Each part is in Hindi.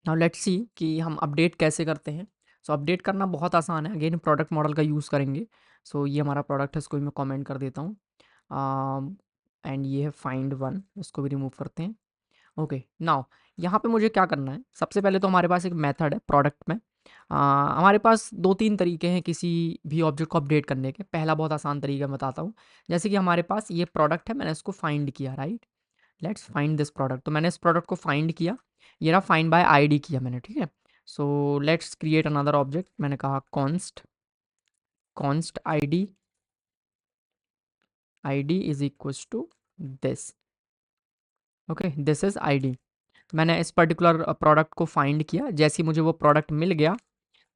नाउ लेट्स सी कि हम अपडेट कैसे करते हैं। सो अपडेट करना बहुत आसान है। अगेन प्रोडक्ट मॉडल का यूज़ करेंगे। सो ये हमारा प्रोडक्ट है, इसको भी मैं कमेंट कर देता हूँ। एंड ये है फाइंड वन, इसको भी रिमूव करते हैं। ओके, नाउ यहाँ पे मुझे क्या करना है, सबसे पहले तो हमारे पास एक मेथड है प्रोडक्ट में। हमारे पास 2-3 तरीके हैं किसी भी ऑब्जेक्ट को अपडेट करने के। पहला बहुत आसान तरीका मैं बताता हूँ। जैसे कि हमारे पास ये प्रोडक्ट है, मैंने इसको फाइंड किया, right. Let's find this product. तो मैंने इस प्रोडक्ट को फाइंड किया, ये रहा, फाइंड बाय आईडी किया मैंने, ठीक है। So let's create another object. मैंने कहा const const ID is equals to this. Okay, this is ID. मैंने इस पर्टिकुलर प्रोडक्ट को फाइंड किया। जैसे ही मुझे वो प्रोडक्ट मिल गया,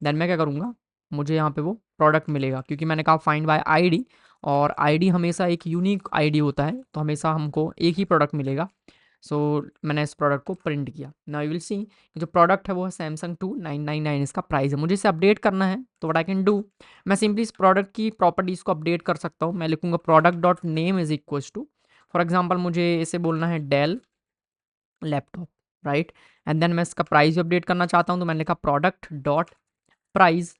देन मैं क्या करूँगा, मुझे यहाँ पे वो प्रोडक्ट मिलेगा, क्योंकि मैंने कहा फाइंड बाय आईडी, और आईडी हमेशा एक यूनिक आईडी होता है, तो हमेशा हमको एक ही प्रोडक्ट मिलेगा। सो मैंने इस प्रोडक्ट को प्रिंट किया। नाउ यू विल सी जो प्रोडक्ट है वो है सैमसंग 2999, इसका प्राइस है। मुझे इसे अपडेट करना है, तो व्हाट आई कैन डू, मैं सिंपली इस प्रोडक्ट की प्रॉपर्टीज़ को अपडेट कर सकता हूँ। मैं लिखूंगा product dot name is equals to, for example मुझे इसे बोलना है Dell laptop, right. And then मैं इसका प्राइस भी अपडेट करना चाहता हूँ, तो मैंने लिखा product dot price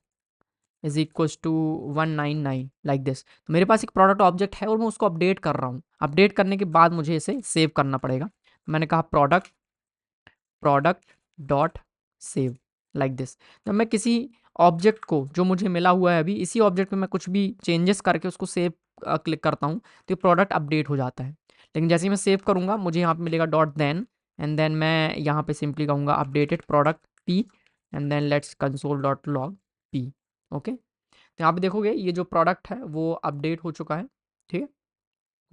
is equals to 199, like this. तो मेरे पास एक प्रोडक्ट ऑब्जेक्ट है और मैं उसको अपडेट कर रहा हूँ। अपडेट करने के बाद मुझे इसे सेव करना पड़ेगा। मैंने कहा product dot save, like this. जब मैं किसी ऑब्जेक्ट को जो मुझे मिला हुआ है अभी, इसी ऑब्जेक्ट में मैं कुछ भी चेंजेस करके उसको सेव क्लिक करता हूँ, तो ये प्रोडक्ट अपडेट हो जाता है। लेकिन जैसे ही मैं सेव करूँगा, मुझे यहाँ पे मिलेगा डॉट देन, एंड देन मैं यहाँ पे सिंपली कहूँगा updated product P, and then let's console dot log P. Okay, तो यहाँ पे देखोगे ये जो प्रोडक्ट है वो अपडेट हो चुका है, ठीक है।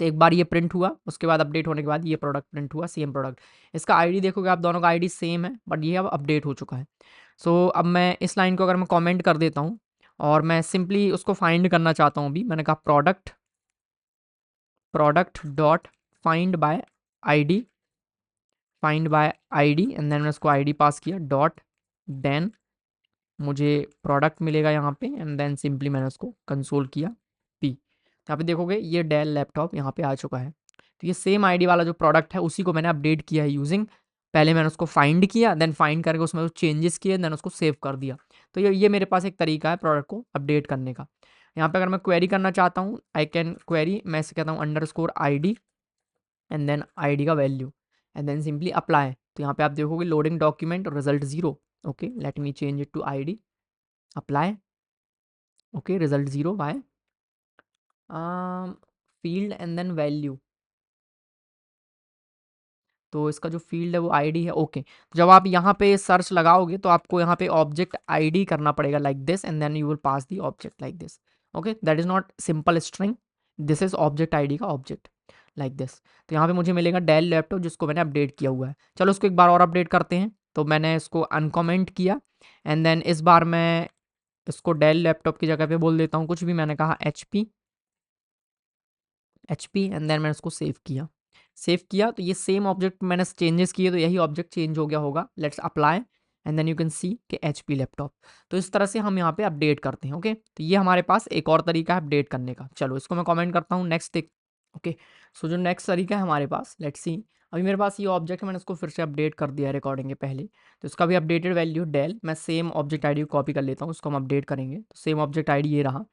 तो एक बार ये प्रिंट हुआ, उसके बाद अपडेट होने के बाद ये प्रोडक्ट प्रिंट हुआ, सेम प्रोडक्ट। इसका आईडी देखोगे आप, दोनों का आईडी सेम है, बट ये अब अपडेट हो चुका है। सो अब मैं इस लाइन को अगर मैं कमेंट कर देता हूँ और मैं सिंपली उसको फाइंड करना चाहता हूँ, अभी मैंने कहा product dot find by ID, and then मैं उसको आईडी पास किया डॉट देन, मुझे प्रोडक्ट मिलेगा यहाँ पे, एंड देन सिंपली मैंने उसको कंसोल किया पी। यहाँ पे देखोगे ये डेल लैपटॉप यहाँ पे आ चुका है। तो ये सेम आईडी वाला जो प्रोडक्ट है उसी को मैंने अपडेट किया है यूजिंग, पहले मैंने उसको फाइंड किया, देन फाइंड करके उसमें चेंजेस किए, देन उसको सेव कर दिया। तो ये मेरे पास एक तरीका है प्रोडक्ट को अपडेट करने का। यहाँ पे अगर मैं क्वेरी करना चाहता हूँ, आई कैन क्वेरी, मैं इसे कहता हूँ underscore ID, and then ID का value, and then simply apply. तो यहाँ पे आप देखोगे loading document result 0। Okay, let me change it to ID, apply. Okay, result 0 by field and then value. तो इसका जो फील्ड है वो आईडी है। ओके, जब आप यहाँ पे सर्च लगाओगे तो आपको यहाँ पे ऑब्जेक्ट आईडी करना पड़ेगा, like this, and then you will pass the object like this. Okay, that is not simple string, this is object ID का ऑब्जेक्ट, लाइक दिस। तो यहाँ पे मुझे मिलेगा डेल लैपटॉप, जिसको मैंने अपडेट किया हुआ है। चलो उसको एक बार और अपडेट करते हैं। तो मैंने इसको अनकमेंट किया, एंड देन इस बार मैं इसको डेल लैपटॉप की जगह पे बोल देता हूँ कुछ भी। मैंने कहा एच पी, एंड देन मैंने उसको सेव किया। तो ये सेम ऑब्जेक्ट मैंने चेंजेस किए, तो यही ऑब्जेक्ट चेंज हो गया होगा। Let's apply, and then you can see कि एच पी लैपटॉप। तो इस तरह से हम यहाँ पे अपडेट करते हैं। ओके, तो ये हमारे पास एक और तरीका है अपडेट करने का। चलो इसको मैं कमेंट करता हूँ, नेक्स्ट देख। ओके, सो जो नेक्स्ट तरीका है हमारे पास, लेट्स सी। अभी मेरे पास ये ऑब्जेक्ट है, मैंने उसको फिर से अपडेट कर दिया रिकॉर्डिंग के पहले। तो इसका भी अपडेटेड वैल्यू डेल, मैं सेम ऑब्जेक्ट आईडी को कॉपी कर लेता हूँ, उसको हम अपडेट करेंगे। तो सेम ऑब्जेक्ट आईडी ये रहा।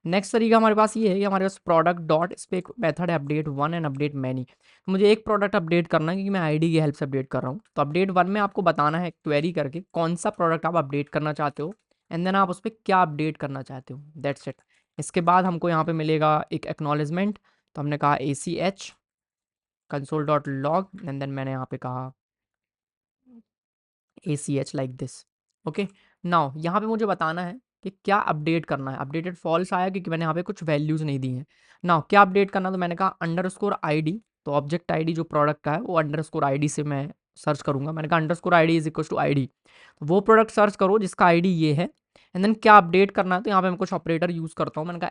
नेक्स्ट तरीका हमारे पास ये है कि हमारे पास प्रोडक्ट डॉट, इस पर एक मेथड है update one and update many. तो मुझे एक प्रोडक्ट अपडेट करना है, क्योंकि मैं आईडी की हेल्प से अपडेट कर रहा हूँ। तो अपडेट वन में आपको बताना है क्वेरी करके कौन सा प्रोडक्ट आप अपडेट करना चाहते हो, एंड देन आप उस पर क्या अपडेट करना चाहते हो, दैट्स इट। इसके बाद हमको यहाँ पे मिलेगा एक एक्नॉलेजमेंट। तो हमने कहा ACH console dot log, and then मैंने यहाँ पे कहा ACH like this. Okay, now यहाँ पे मुझे बताना है कि क्या अपडेट करना है। अपडेटेड फॉल्स आया क्योंकि मैंने यहाँ पे कुछ वैल्यूज नहीं दी हैं। नाउ क्या अपडेट करना, तो मैंने कहा अंडरस्कोर आईडी। तो ऑब्जेक्ट आईडी जो प्रोडक्ट का है वो अंडरस्कोर आईडी से मैं सर्च करूंगा। मैंने कहा underscore ID is equal to ID, तो वो प्रोडक्ट सर्च करो जिसका आईडी ये है। एंड देन क्या अपडेट करना है, तो यहाँ पे मैं कुछ ऑपरेटर यूज करता हूँ। मैंने कहा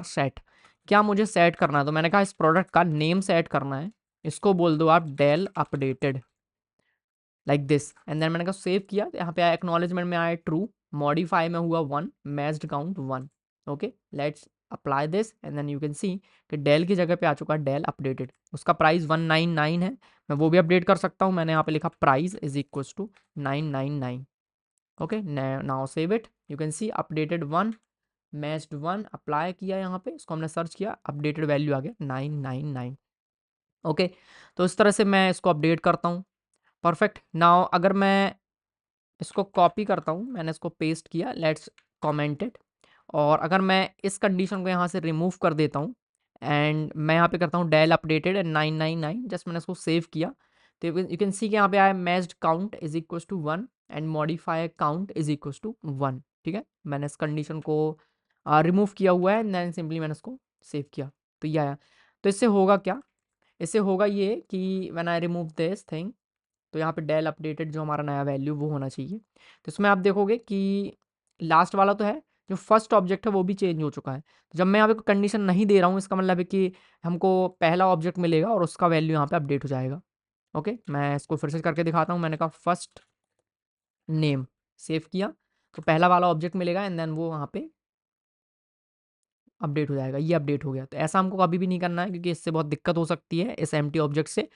$set, क्या मुझे सेट करना है, तो मैंने कहा इस प्रोडक्ट का नेम सेट करना है। इसको बोल दो आप Dell updated, like this, and then मैंने कहा सेव किया। तो यहाँ पे आया एक्नॉलेजमेंट में आया ट्रू, मॉडिफाई में हुआ 1, matched count 1। Okay, let's apply this, and then you can see कि डेल की जगह पे आ चुका है डेल अपडेटेड। उसका प्राइस 199 है। मैं वो भी अपडेट कर सकता हूँ। मैंने यहाँ पे लिखा price is equal to 999। Okay, now save it. You can see updated 1 matched 1 apply किया, यहाँ पे इसको हमने सर्च किया, अपडेटेड वैल्यू आ गया 999। ओके, तो इस तरह से मैं इसको अपडेट करता हूँ। परफेक्ट। नाउ अगर मैं इसको कॉपी करता हूँ, मैंने इसको पेस्ट किया, लेट्स कमेंट इट। और अगर मैं इस कंडीशन को यहाँ से रिमूव कर देता हूँ एंड मैं यहाँ पे करता हूँ डेल अपडेटेड एंड 999, जस्ट मैंने इसको सेव किया, तो यू कैन सी कि यहाँ पे आया matched count is equal to 1 and modify count is equal to 1। ठीक है, मैंने इस कंडीशन को रिमूव किया हुआ है एंड देन सिंपली मैंने इसको सेव किया, तो ये आया। तो इससे होगा क्या, इससे होगा ये कि when I remove this thing, तो यहाँ पे डेल अपडेटेड जो हमारा नया वैल्यू वो होना चाहिए। तो इसमें आप देखोगे कि लास्ट वाला तो है, जो फर्स्ट ऑब्जेक्ट है वो भी चेंज हो चुका है। तो जब मैं यहाँ पे कोई कंडीशन नहीं दे रहा हूँ, इसका मतलब है कि हमको पहला ऑब्जेक्ट मिलेगा और उसका वैल्यू यहाँ पे अपडेट हो जाएगा। ओके, मैं इसको फिर से करके दिखाता हूँ। मैंने कहा फर्स्ट नेम, सेव किया, तो पहला वाला ऑब्जेक्ट मिलेगा एंड देन वो वहाँ पे अपडेट हो जाएगा। ये अपडेट हो गया। तो ऐसा हमको कभी भी नहीं करना है, क्योंकि इससे बहुत दिक्कत हो सकती है इस एम्प्टी ऑब्जेक्ट से।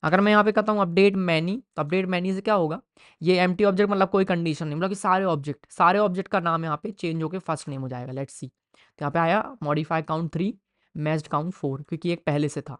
अगर मैं यहाँ पे कहता हूँ अपडेट मैनी, तो अपडेट मैनी से क्या होगा, ये एम्प्टी ऑब्जेक्ट मतलब कोई कंडीशन नहीं, मतलब कि सारे ऑब्जेक्ट का नाम यहाँ पे चेंज होकर फर्स्ट नेम हो जाएगा। लेट्स सी, तो यहाँ पे आया मॉडिफाई काउंट 3 मैच्ड काउंट 4, क्योंकि एक पहले से था।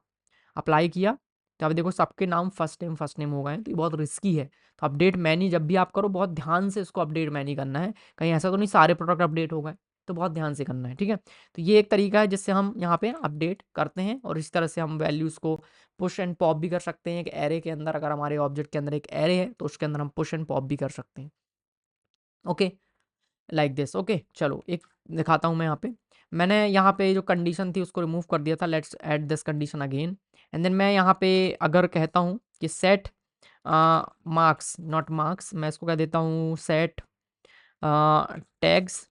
अप्लाई किया, तो आप देखो सबके नाम फर्स्ट नेम हो गए हैं, तो ये बहुत रिस्की है। तो अपडेट मैनी जब भी आप करो, बहुत ध्यान से इसको अपडेट मैनी करना है, कहीं ऐसा तो नहीं सारे प्रोडक्ट अपडेट हो गए, तो बहुत ध्यान से करना है। ठीक है, तो ये एक तरीका है जिससे हम यहाँ पे अपडेट करते हैं, और इस तरह से हम वैल्यूज़ को पुश एंड पॉप भी कर सकते हैं। एक एरे के अंदर, अगर हमारे ऑब्जेक्ट के अंदर एक एरे है, तो उसके अंदर हम पुश एंड पॉप भी कर सकते हैं। Okay, like this. ओके, चलो एक दिखाता हूँ मैं यहाँ पे। मैंने यहाँ पे जो कंडीशन थी उसको रिमूव कर दिया था। Let's add this condition again and then मैं यहाँ पे अगर कहता हूँ कि सेट मार्क्स नॉट मार्क्स, मैं इसको कह देता हूँ सेट टैग्स,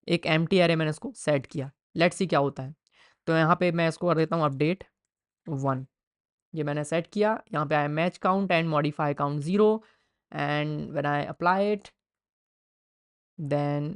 एक एम्प्टी एरे मैंने इसको सेट किया। लेट्स सी क्या होता है। तो यहाँ पे मैं इसको कर देता हूँ अपडेट 1, ये मैंने सेट किया। यहाँ पे आया match count and modify count 0 and when I apply it then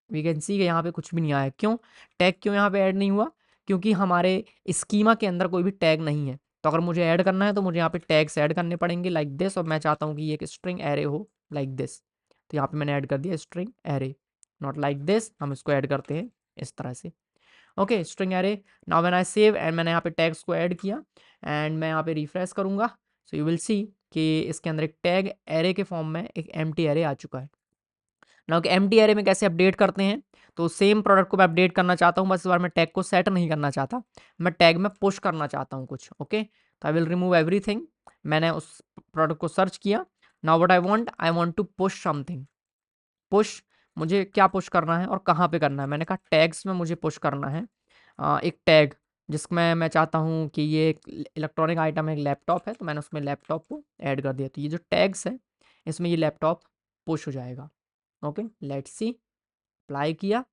we can see कि यहाँ पे कुछ भी नहीं आया। क्यों, टैग क्यों यहाँ पे ऐड नहीं हुआ, क्योंकि हमारे स्कीमा के अंदर कोई भी टैग नहीं है। तो अगर मुझे ऐड करना है तो मुझे यहाँ पे टैग्स ऐड करने पड़ेंगे लाइक दिस, और मैं चाहता हूँ कि ये एक स्ट्रिंग एरे हो लाइक दिस। तो यहाँ पे मैंने ऐड कर दिया string array, not like this, हम इसको ऐड करते हैं इस तरह से। Okay, string array. Now when I save and मैंने यहाँ पे टैग्स को ऐड किया एंड मैं यहाँ पे रिफ्रेश करूँगा, सो यू विल सी कि इसके अंदर एक टैग एरे के फॉर्म में एक एम्प्टी एरे आ चुका है। नाउ कि एम्प्टी एरे में कैसे अपडेट करते हैं, तो सेम प्रोडक्ट को मैं अपडेट करना चाहता हूँ, बस इस बार मैं टैग को सेट नहीं करना चाहता, मैं टैग में पुश करना चाहता हूँ कुछ। ओके, तो आई विल रिमूव एवरीथिंग। मैंने उस प्रोडक्ट को सर्च किया। Now what I want to push something. Push, मुझे क्या पुश करना है और कहाँ पे करना है, मैंने कहा टैग्स में मुझे पुश करना है। एक टैग जिसमें मैं चाहता हूँ कि ये एक इलेक्ट्रॉनिक आइटम है, एक लैपटॉप है, तो मैंने उसमें लैपटॉप को ऐड कर दिया। तो ये जो टैग्स है इसमें ये लैपटॉप पुश हो जाएगा। ओके, लेट्स सी, अप्लाई किया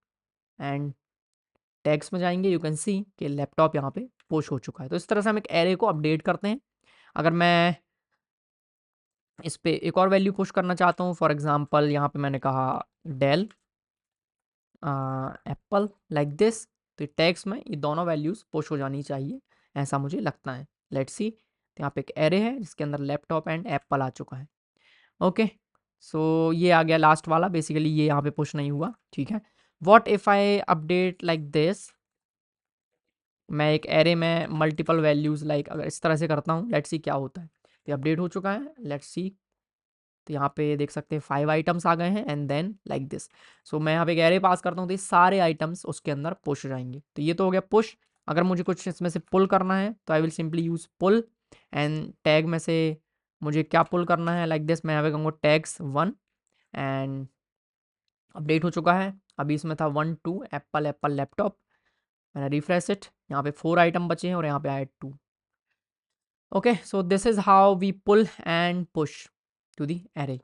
एंड टैग्स में जाएंगे, यू कैन सी कि लैपटॉप यहाँ पे पुश हो चुका है। तो इस तरह से हम एक एरे को अपडेट करते हैं। अगर मैं इस पे एक और वैल्यू पुश करना चाहता हूँ, फॉर एग्जांपल यहाँ पे मैंने कहा डेल एप्पल लाइक दिस, तो टैग्स में ये दोनों वैल्यूज़ पुश हो जानी चाहिए, ऐसा मुझे लगता है। लेट्स सी, तो यहाँ पे एक एरे है जिसके अंदर लैपटॉप एंड एप्पल आ चुका है। ओके, सो ये आ गया लास्ट वाला, बेसिकली ये यहाँ पे पुश नहीं हुआ। ठीक है, what if I update like this, मैं एक एरे में मल्टीपल वैल्यूज़ लाइक अगर इस तरह से करता हूँ, लेट्स सी क्या होता है। तो अपडेट हो चुका है, लेट्स सी। तो यहाँ पे देख सकते हैं 5 आइटम्स आ गए हैं एंड देन लाइक दिस। सो मैं यहाँ पे एक एरे पास करता हूँ, तो ये सारे आइटम्स उसके अंदर पुश हो जाएंगे। तो ये तो हो गया पुश। अगर मुझे कुछ इसमें से पुल करना है तो I will simply use pull and tag में से मुझे क्या पुल करना है लाइक दिस, मैं यहाँ पे कहूँगा टैग्स 1 एंड अपडेट हो चुका है। अभी इसमें था 1 2 एप्पल एप्पल लैपटॉप, मैंने रिफ्रेश इट, यहाँ पे 4 आइटम बचे हैं और यहाँ पे आए 2। Okay, so this is how we pull and push to the array.